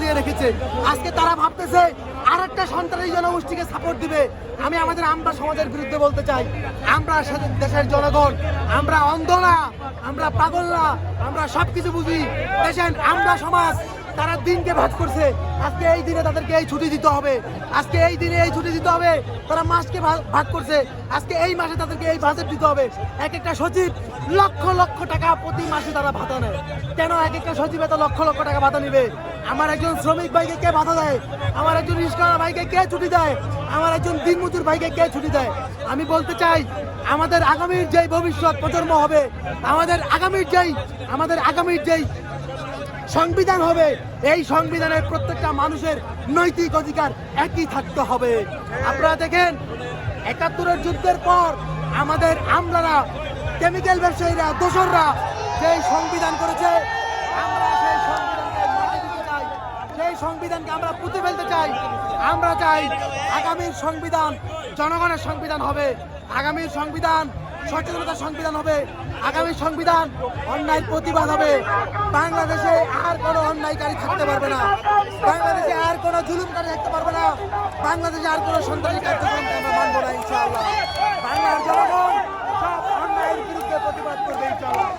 জ্বালিয়ে রেখেছে। আজকে তারা ভাবতেছে আর একটা সন্ত্রাসী জনগোষ্ঠীকে সাপোর্ট দিবে। আমি আমাদের আমরা সমাজের বিরুদ্ধে বলতে চাই, আমরা দেশের জনগণ, আমরা অন্ধ না, আমরা পাগল না, আমরা সবকিছু বুঝি। দেখেন আমরা সমাজ, তারা দিনকে ভাগ করছে, আজকে এই দিনে তাদেরকে এই ছুটি দিতে হবে, আজকে এই দিনে এই ছুটি দিতে হবে। তারা মাসকে ভাগ করছে, আজকে এই মাসে তাদেরকে এই বাজেট দিতে হবে। এক একটা সচিব লক্ষ লক্ষ টাকা প্রতি মাসে তারা ভাতা নেয়। কেন এক একটা সচিব এত লক্ষ লক্ষ টাকা ভাতা নিবে? আমার একজন শ্রমিক ভাইকে কে ভাতা দেয়? আমার একজন রিক্সাওয়ালা ভাইকে কে ছুটি দেয়? আমার একজন দিনমজুর ভাইকে কে ছুটি দেয়? আমি বলতে চাই, আমাদের আগামীর যেই ভবিষ্যৎ প্রজন্ম হবে, আমাদের আগামীর যেই সংবিধান হবে, এই সংবিধানের প্রত্যেকটা মানুষের নৈতিক অধিকার একই থাকতে হবে। আপনারা দেখেন ৭১-এর যুদ্ধের পর আমাদের আমলারা, কেমিক্যাল ব্যবসায়ীরা, দোসররা যেই সংবিধান করেছে, আমরা সেই সংবিধানকে মাটি দিতে চাই, সেই সংবিধানকে আমরা পুঁতে ফেলতে চাই। আমরা চাই আগামীর সংবিধান জনগণের সংবিধান হবে, আগামীর সংবিধান সচেতনতার সংবিধান হবে, আগামী সংবিধান অন্যায়ের প্রতিবাদ হবে। বাংলাদেশে আর কোনো অন্যায়কারী থাকতে পারবে না, বাংলাদেশে আর কোনো জুলুমকারী থাকতে পারবে না, বাংলাদেশে আর কোনো সন্ত্রাসী কার্যক্রমকে আমরা মানব না ইনশাআল্লাহ। বাংলার জনগণ সব অন্যায়ের বিরুদ্ধে প্রতিবাদ করবে ইনশাআল্লাহ।